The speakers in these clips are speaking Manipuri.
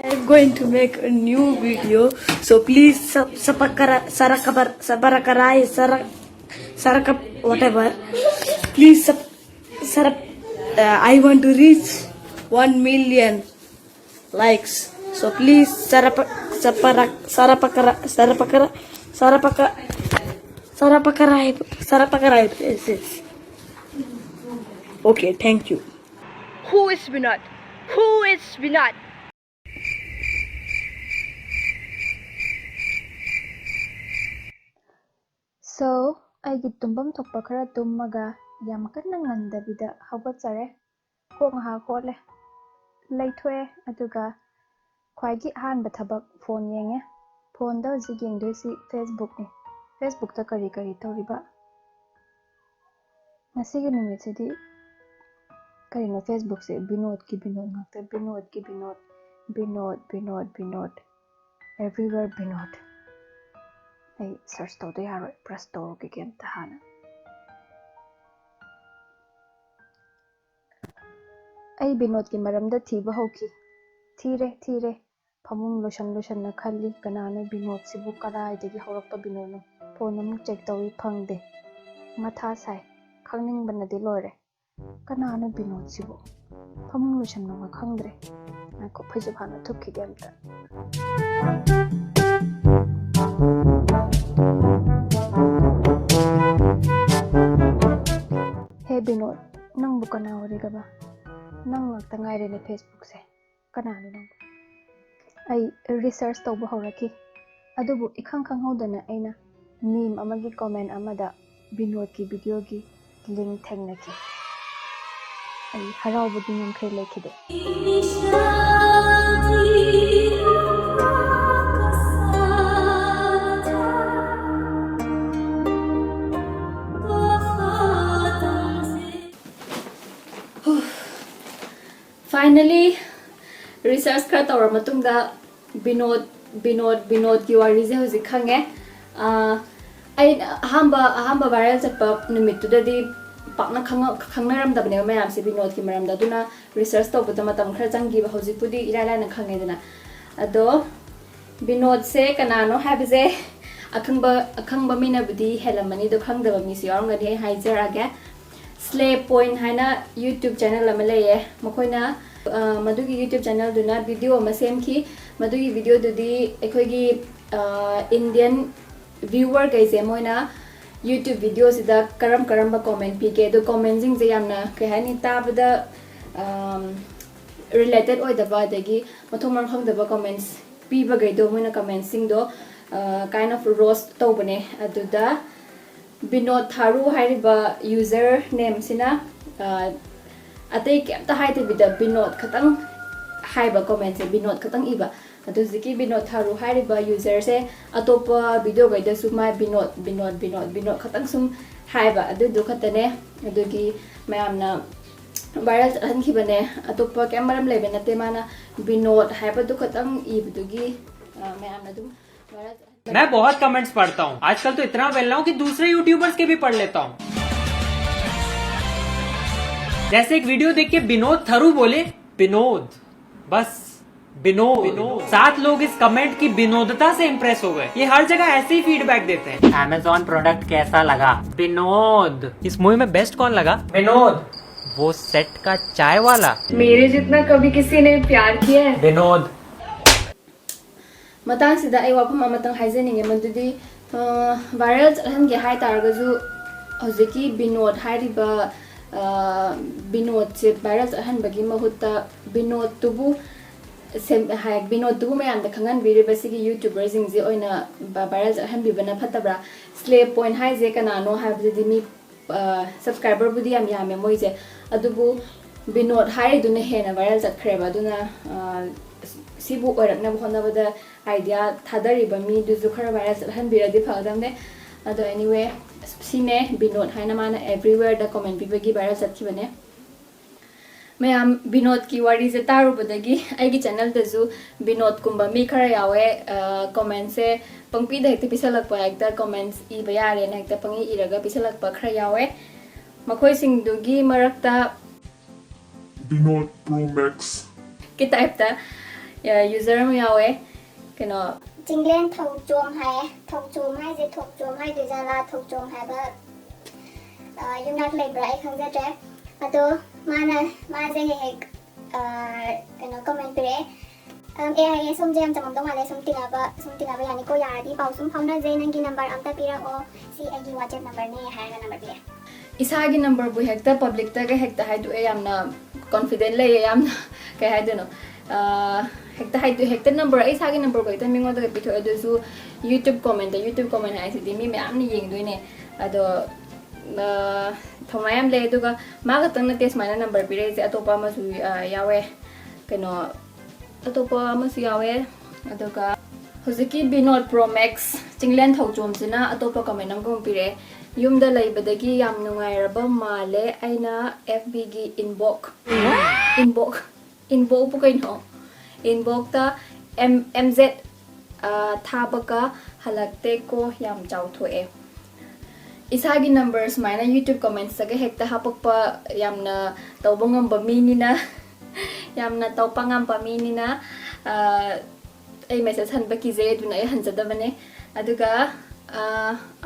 I'm going to make a new video, so please whatever. Please I want to reach 1 million likes. So please Okay, thank you. Who is Binod? Who is Binod? So, aigi tumbam thokpa khara tummaga yam kanna ngandabida hawgatsare ko ngaha khole laithoe aduga khwaigi ahanba thabak phone yenge phone da ji yengdoisi Facebook ni Facebook ta kari toriba nasigi numit sidi karino Facebook se Binod ngakta Binod everywhere Binod ay search to do yaro press to ke kem tahana ay Binod ki maramda thiba hoki thire phamung lotion na khalli kanana Binod sibu karai degi horakpa Binod no phone amuk check tawi phangde matha sai khangning banade lore kanana Binod sibu phamung lotion no khangdre ko phajab hana thukki gemta Hey Binod, nang buka na wari ka ba? Nang magtangay rin Facebook se. Kanano nang? Ay research to bahoraki. Adubo ikhang hawda na ay na meme amagi comment amada Binod ki video ki link thang na ki. Ay haraw budi ng kay lekide. Finally, research kara tawra matungda Binod ki wari je hoji khange. Ai ahamba viral chapa numit tudadi pakna khangnaram dabne mayam se Binod ki maram da duna research to buta matam khara changi ba hoji pudi irala na khange dana ado Binod se kanano habje akhangba mina budi helamani do khangdaba mi si yarngani haijaraga Slay Point haina YouTube channel amalaye makoina madugi YouTube channel duna video masem ki madugi video dudi ekhoigi Indian viewer gaise moina YouTube video sida karam ba comment pike do commenting je yamna ke hani tabda related oidaba dagi mathomar khangdaba comments piba gaido moina commenting do kind of roast tobane aduda Binod Tharu hariba user name sina atay kemta haite bida Binod khatang haiba comment se Binod khatang iba adu ziki Binod Tharu hariba user se atopa video gaida suma Binod khatang sum haiba adu du khatane adugi mayamna viral hankhibane atopa kamaram lebe nate mana Binod haiba du khatang ibdugi mayamna dum viral मैं बहुत कमेंट्स पढ़ता हूँ आजकल तो इतना वेल हूँ कि दूसरे यूट्यूबर्स के भी पढ़ लेता हूँ जैसे एक वीडियो देख के बिनोद थरू बोले बिनोद बस बिनोद 7 लोग इस कमेंट की बिनोदता से इम्प्रेस हो गए ये हर जगह ऐसे ही फीडबैक देते हैं Amazon प्रोडक्ट कैसा लगा बिनोद इस मूवी में बेस्ट कौन लगा बिनोद वो सेट का चाय वाला मेरे जितना कभी किसी ने प्यार किया है Binod matang sida ai wapam amatang haizeninge madudi viral hange hai targaju hojiki Binod hariba Binod se viral hanbagi mahutta Binod tubu sem hai Binod tubu mayam da khangan biri basigi youtuber jingje oina viral hanbi bana phatabra Slay Point hai je kanano habdi mi subscriber budi yam yame moije adubu Binod hai duna hena viral zatkreba duna sibu orakna bhona bada idea thadariba mi duzu khara virus hanbiradi phadamne ado anyway sine Binod haina mana everywhere da comment bibagi virus athibane mayam Binod ki wari je taru badagi aigi channel da zu Binod kumba mi khara yawe comment se pangpi da hekta pisalakpa ekta comments I bayare na hekta pangi iraga pisalakpa khara yawe makhoi sing dugi marakta Binod Pro Max ki type ta user ama yawe keno Jinglen thau chom hai je thok chom hai de jala thok chom hai ba yunak le brai khang ja tre ato ma je he keno comment pire ai som jam jamam dong ale som tilaba yani ko yadi pau sum phone je nang gi number amta pira o si agi whatsapp number ne hai ga number pire isagi number bu hekta public ta ga hekta hai du yamna confident le yamna ka hai du no hekta hai du hekta number isagi number ko ita mingo da pitho adu su youtube comment hai si di mi me amni yeng du ne ado thomai am le du ga ma ga tang na test mai number pire se atopa ma su yawe keno atopa ma su yawe ado ka hojiki Binod Pro Max Jinglen thau chom sina atopa comment am ko pire yumda laibadagi yam nungairaba male aina FB gi inbox bu kaino inbox ta MZ thabaka halakte ko yam chauthoe isagi numbers maina YouTube comments saga hekta hapakpa yamna tawbangam ba minina yamna tawpangam pa minina ai message han baki je duna ai hanjada bane aduga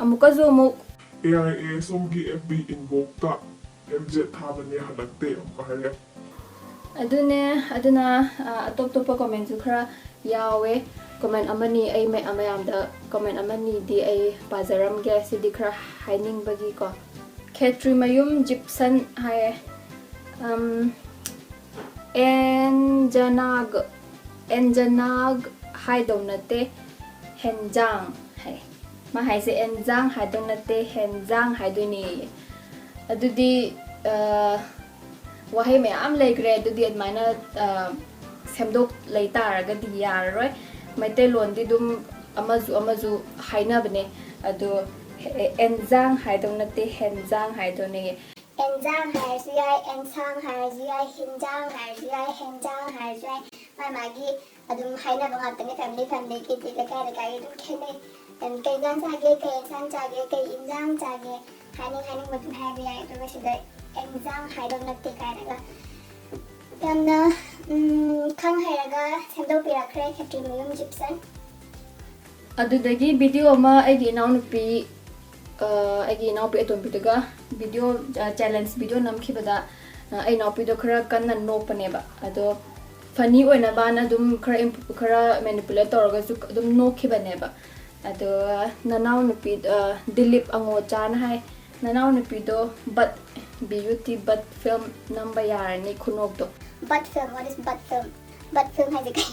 amuka zo mu AIA somgi FB inbox ta MZ thabane halakte amkahare aduna atop topa comment su khara yawe comment amani ai me amayam da comment amani di ai pazaram ge sidi khara haining bagi ko Khetri mayum gypsum hai enjanag hai donate henjang hai ma hai se enjang hai donate henjang hai duni adudi wahai me am legre adudi admaina semdok leitaraga di yaroi maite lon di dum amazu haina bane adu enjang hai donate henjang hai duni enjang hai siai ensang hai siai hinjang hai siai henjang hai siai magi adum haina bang atne family ki ti ka dum khene en kai jang chage kai san chage kai injang chage haning badum hai bi ai to sida enjang hai dom natte kai daga tamna khang hai daga semdo pira kre Khetri mayum gypsum adudagi video ma agi naunupi atom pitaga video challenge video namkhibada ai naupi do khara kanna nokpaneba ado funny oina bana dum khara manipulate toroga su dum nokhibaneba ado nanau nupi Dilip ango chan hai nanau nupi do but beauty but film number yarani khunok do butt film what is butt film hai je kai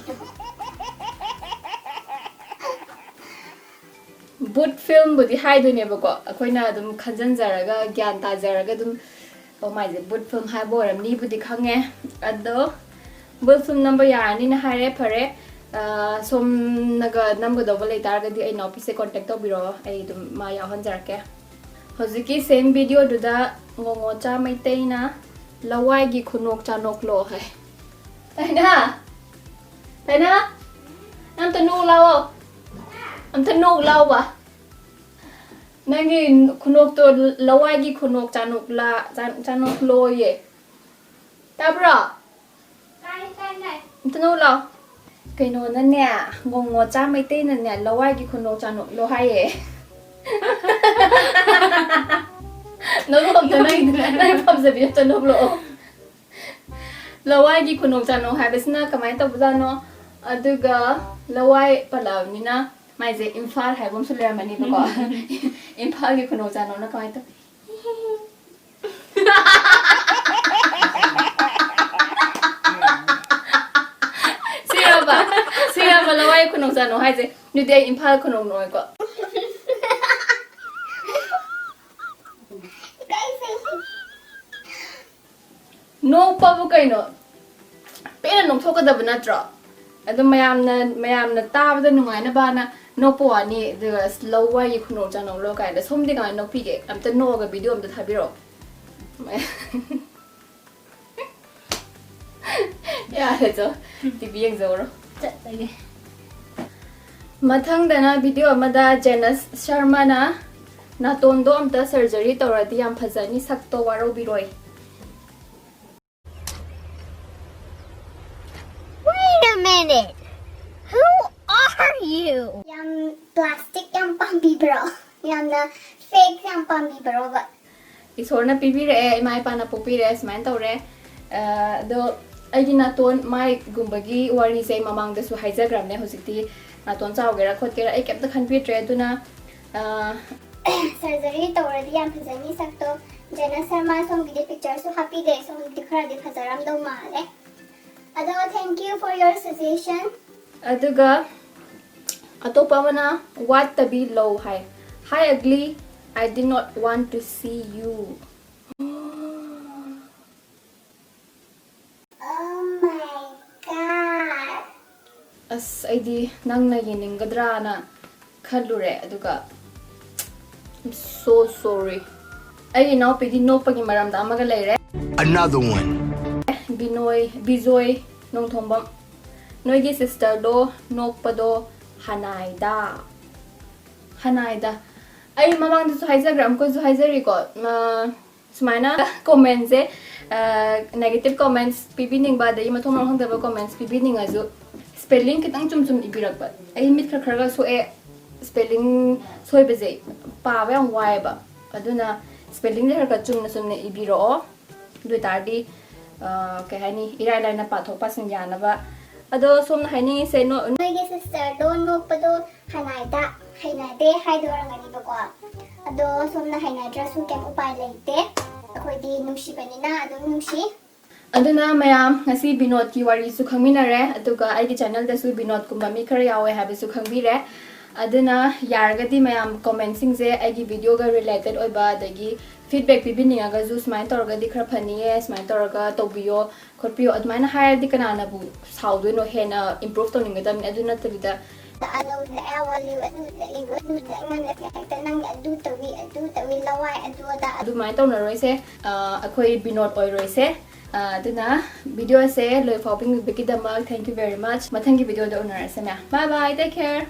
boot film budi hai do ne ba ko akoina dum khanjan jaraga gyan ta jaraga dum oh my je boot film hai boram ni budi khange ado boot film number yarani na hare phare som naga number do bale tar ga di ai no pise contact to biro ai dum ma ya han jarake hojiki same video du da ngongo cha mai teina lawai gi khunok cha nok lo hai taina am tanu lawo am tanu law ba nangi khunok to lawai gi khunok cha nok lo ye tabra kai am tanu law kaino na ne ngongo cha mai teina ne lawai gi khunok cha nok lo hai ye nó không cho này không sẽ biết cho nó lộ lawai gi khunok cha no habisna kamai to buza no aduga lawai palaw ni na mai je imphal hai bom sule mani ba ko imphal gi khunok cha no na kamai to siya ba lawai khunok cha no hai je ni de imphal khunok no ko no pabu kaino pena no thoka da bana tra adu mayamna tabada nungai na bana no powani the slow way you know channel lo kai da somdi kai no pige am ta no ga video am ta thabiro ya hejo tv yang zoro chat lagi mathang dana video amada Janus Sharma na tondo am ta surgery toradi am phajani sakto waro biroi Wait a minute. Who are you? Yam plastic yam pambi bro. Yam na fake yam pambi bro ba. Isorna pibire ima ipana pupire smain tore do aigi naton mai gumbagi wari se mamang da su haizagram ne hositi naton chawgera khotgera ai kepta khanpitre aduna Surgery tawradi yam phajani sakto Jana Sharma song gidi picture so happy day song dikhra di phajaram do male. Ado thank you for your suggestion. aduga atopa mana what to be low hi ugly, I did not want to see you. Oh my god. As ID nang nayiningadra na khalure aduga I'm so sorry. Ay now pidi no pagi maram da amaga leire. Another one. Bizoy nong thombam. Noigi sister do nokpado hanaida. Ay mamang du haizagram ko du haizari ko sumaina comments negative comments pibining ba dai mathom rong da comments pibining azu spelling kitang chum ibirak ba ai mit khar so e spelling soi beje pa ba yang wai ba aduna spelling le ka chum na sumne ibiro du tardi ke hani irai lai na pa thok pa sing yana ba ado som hani se no My sister don't know pado hanaida hainade haidorangani ba ko. Ado som na hainadra su kem upay leite. Akoy di nungsibanina ado nungsi. aduna mayam ngasi Binod ki wari su khangminare aduga ai gi channel da su Binod kumba mi khar yawe habi su khangbire aduna yargadi mayam comment sing je ai gi video ga related oiba dagi feedback pibininga ga ju smile torga di khar phaniye smile torga tobiyo khotpiyo admaina hire di kana na bu saudu no hena improve toninga dam aduna tabida Ado na awali adu da ngan la tanang adu tawi lawai adu da adumai tawna roise akhoi Binod oi roise aduna video se loi foping bikidama thank you very much mathangi video da onar se bye bye take care